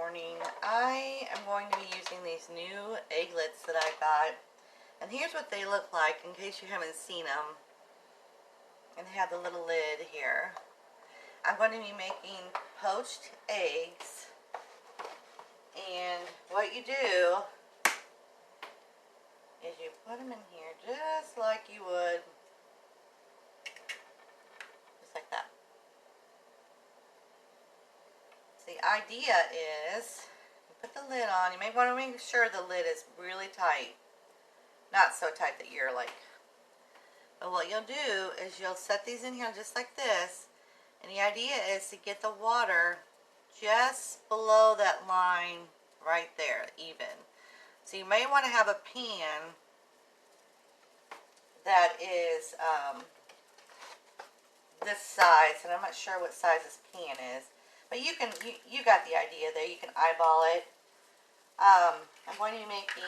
morning. I am going to be using these new egglets that I got. And here's what they look like in case you haven't seen them. And they have the little lid here. I'm going to be making poached eggs. And what you do is you put them in here just like you would. Just like that. The idea is, you put the lid on, you may want to make sure the lid is really tight. Not so tight that you're like, but what you'll do is you'll set these in here just like this, and the idea is to get the water just below that line right there, even. So you may want to have a pan that is this size, and I'm not sure what size this pan is. But you got the idea there. You can eyeball it. I'm going to be making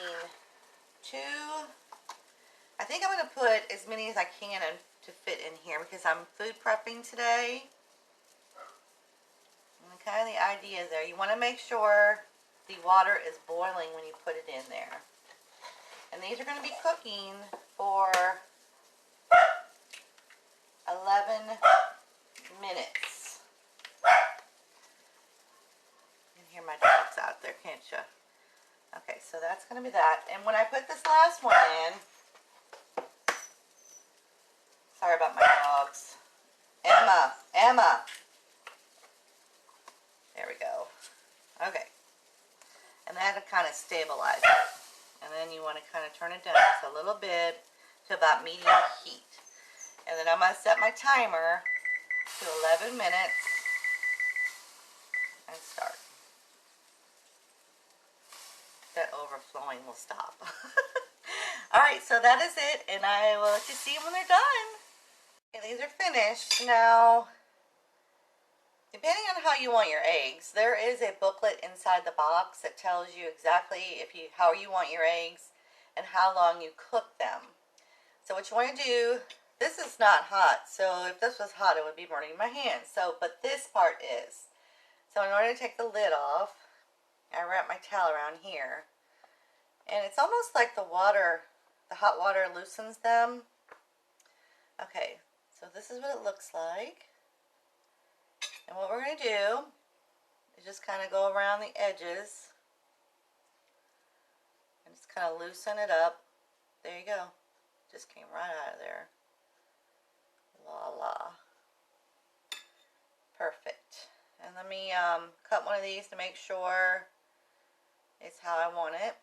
I think I'm going to put as many as I can to fit in here because I'm food prepping today. Okay, the idea there. You want to make sure the water is boiling when you put it in there. And these are going to be cooking for 11 minutes. Hear my dogs out there, can't you? Okay, so that's going to be that. And when I put this last one in, sorry about my dogs. Emma. There we go. Okay. And that'll kind of stabilize it. And then you want to kind of turn it down just a little bit to about medium heat. And then I'm going to set my timer to 11 minutes and start. That overflowing will stop. Alright, so that is it, and I will let you see when they're done. Okay, these are finished. Now, depending on how you want your eggs, there is a booklet inside the box that tells you exactly how you want your eggs and how long you cook them. So what you want to do, this is not hot, so if this was hot it would be burning my hands. But this part is. So in order to take the lid off, I wrap my towel around here, and it's almost like the hot water loosens them. Okay, so this is what it looks like, and what we're going to do is just kind of go around the edges and just kind of loosen it up. There you go, just came right out of there. Voila, perfect. And let me cut one of these to make sure it's how I want it.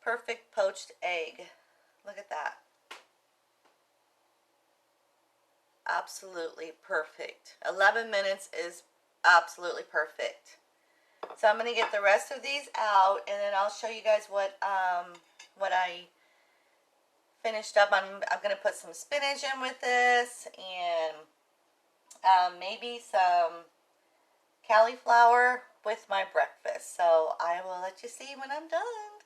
Perfect poached egg. Look at that. Absolutely perfect. 11 minutes is absolutely perfect. So I'm going to get the rest of these out, and then I'll show you guys what I finished up. I'm going to put some spinach in with this, and maybe some cauliflower with my breakfast. So I will let you see when I'm done.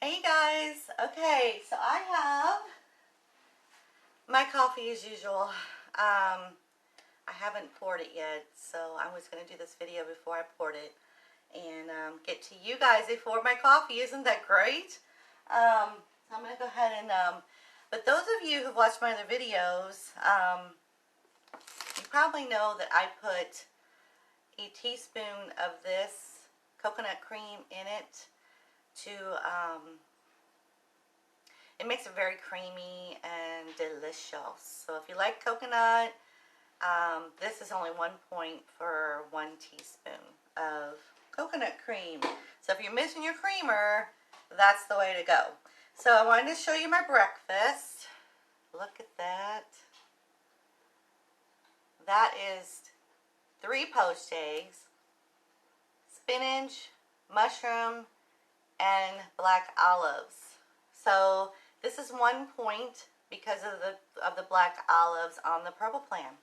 Hey guys, okay, so I have my coffee as usual. I haven't poured it yet, so I was going to do this video before I poured it and get to you guys before my coffee. Isn't that great? So I'm going to go ahead and but those of you who've watched my other videos, you probably know that I put a teaspoon of this coconut cream in it to, it makes it very creamy and delicious. So if you like coconut, this is only 1 point for 1 teaspoon of coconut cream. So if you're missing your creamer, that's the way to go. So I wanted to show you my breakfast. Look at that. That is 3 poached eggs, spinach, mushroom, and black olives. So this is 1 point because of the black olives on the purple plan.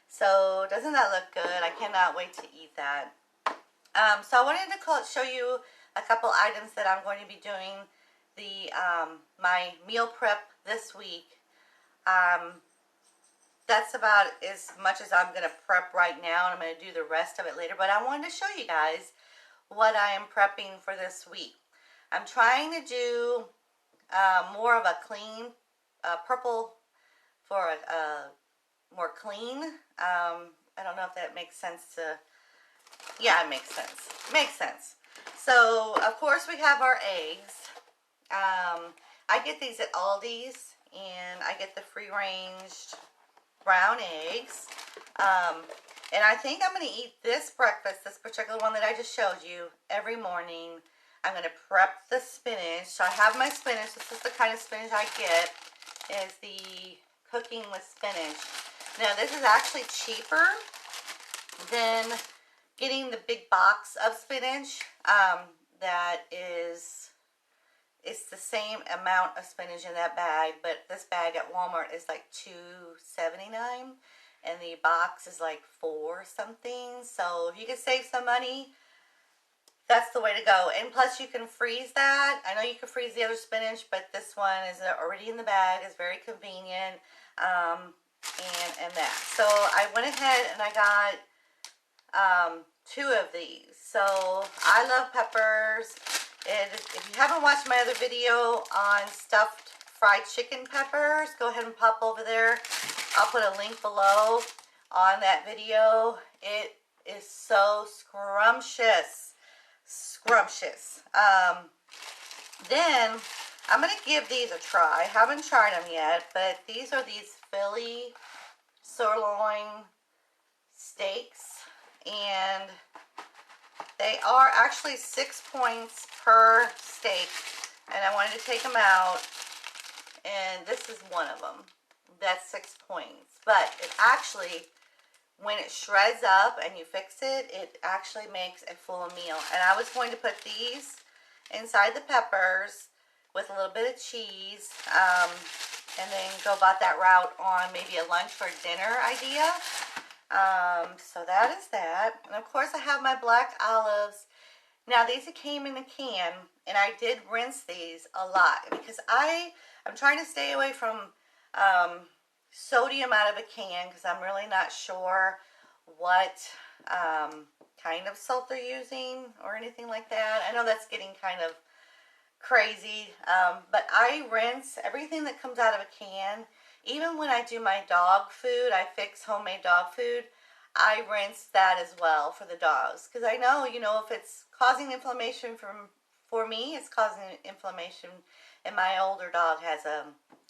So doesn't that look good? I cannot wait to eat that. So I wanted to show you a couple items that I'm going to be doing my meal prep this week. that's about as much as I'm going to prep right now, and I'm going to do the rest of it later. But I wanted to show you guys what I am prepping for this week. I'm trying to do more of a clean purple for a more clean. I don't know if that makes sense to, yeah, it makes sense. Makes sense. So, of course, we have our eggs. I get these at Aldi's, and I get the free-ranged brown eggs. And I think I'm going to eat this breakfast, this particular one that I just showed you, every morning. I'm going to prep the spinach. So I have my spinach. This is the kind of spinach I get, is the cooking with spinach. Now, this is actually cheaper than getting the big box of spinach. That is, it's the same amount of spinach in that bag, but this bag at Walmart is like $2.79, and the box is like $4 something. So if you can save some money, that's the way to go. And plus, you can freeze that. I know you can freeze the other spinach, but this one is already in the bag. It's very convenient. And that. So I went ahead and I got 2 of these. So I love peppers. And if you haven't watched my other video on stuffed fried chicken peppers, go ahead and pop over there. I'll put a link below on that video. It is so scrumptious. Scrumptious. Then I'm going to give these a try. I haven't tried them yet, but these are these Philly sirloin steaks, and they are actually 6 points per steak, and I wanted to take them out, and this is one of them. That's 6 points, but it actually, when it shreds up and you fix it, it actually makes a full meal. And I was going to put these inside the peppers with a little bit of cheese, and then go about that route on maybe a lunch or dinner idea. So that is that. And of course I have my black olives. Now these came in a can, and I did rinse these a lot because I'm trying to stay away from sodium out of a can, because I'm really not sure what kind of salt they're using or anything like that. I know that's getting kind of crazy, but I rinse everything that comes out of a can. Even when I do my dog food, I fix homemade dog food, I rinse that as well for the dogs, because I know, you know, if it's causing inflammation for me, it's causing inflammation, and my older dog has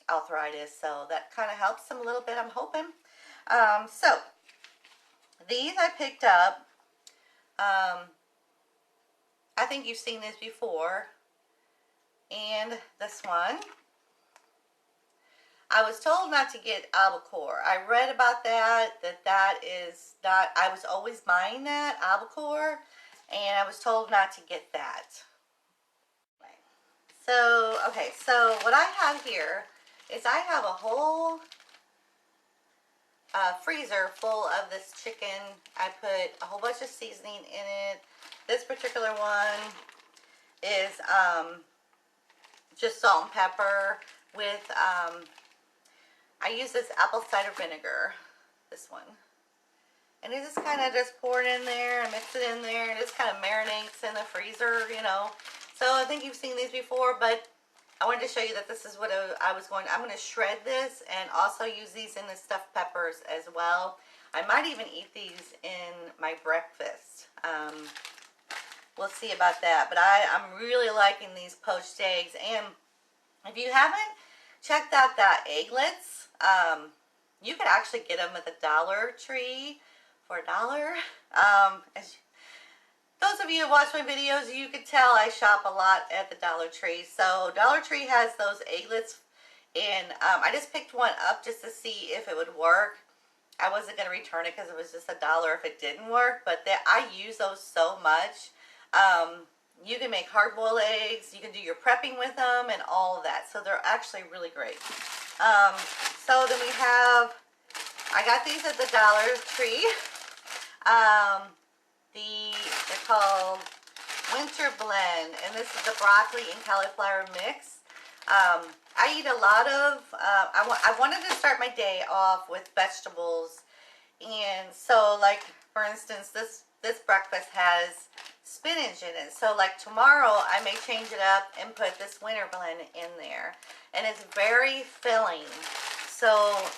arthritis, so that kind of helps him a little bit, I'm hoping. So these I picked up. I think you've seen this before. And this one, I was told not to get albacore. I read about that is not, I was always buying that, albacore, and I was told not to get that. So, okay, so what I have here is I have a whole freezer full of this chicken. I put a whole bunch of seasoning in it. This particular one is just salt and pepper with, I use this apple cider vinegar, this one. And it just kind of just pour it in there and mix it in there, and it just kind of marinates in the freezer, you know. So I think you've seen these before, but I wanted to show you that this is what I'm going to shred this and also use these in the stuffed peppers as well. I might even eat these in my breakfast. We'll see about that, but I'm really liking these poached eggs. And if you haven't checked out that Egglettes, you can actually get them at the Dollar Tree for $1. Those of you who watch my videos, you can tell I shop a lot at the Dollar Tree. So Dollar Tree has those Egglettes, and I just picked one up just to see if it would work. I wasn't going to return it because it was just $1 if it didn't work, but I use those so much. You can make hard-boiled eggs, you can do your prepping with them and all of that. So they're actually really great. So then we have, I got these at the Dollar Tree. They're called Winter Blend, and this is the broccoli and cauliflower mix. I eat a lot of, I wanted to start my day off with vegetables. And so, like, for instance, this breakfast has spinach in it. So, like, tomorrow I may change it up and put this winter blend in there. And it's very filling. So,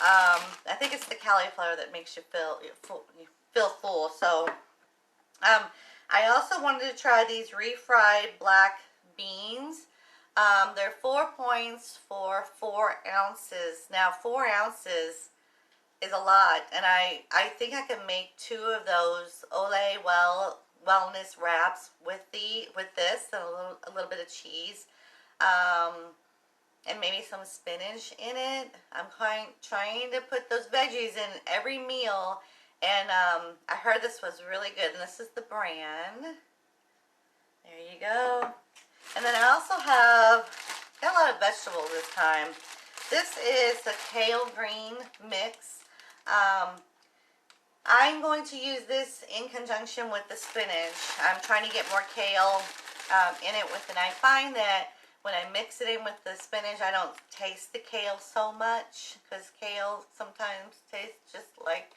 I think it's the cauliflower that makes you feel full. So, I also wanted to try these refried black beans. They're 4 points for 4 ounces. Now, 4 ounces is a lot, and I think I can make 2 of those wellness wraps with this and a little bit of cheese, and maybe some spinach in it. I'm trying to put those veggies in every meal, and I heard this was really good, and this is the brand. There you go. And then I also got a lot of vegetables this time. This is the kale green mix. I'm going to use this in conjunction with the spinach. I'm trying to get more kale in it with it. And I find that when I mix it in with the spinach, I don't taste the kale so much, because kale sometimes tastes just like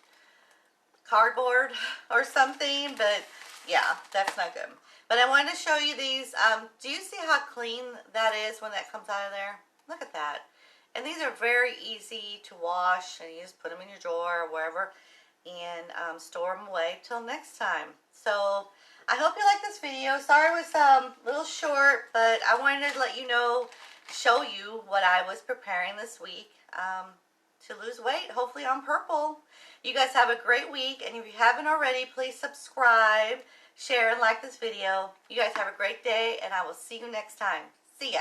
cardboard or something. But yeah, that's not good. But I wanted to show you these. Do you see how clean that is when that comes out of there? Look at that. And these are very easy to wash, and you just put them in your drawer or wherever, and store them away till next time. So I hope you like this video. Sorry it was a little short, but I wanted to let you know, show you what I was preparing this week to lose weight, hopefully on purple. You guys have a great week, and if you haven't already, please subscribe, share, and like this video. You guys have a great day, and I will see you next time. See ya.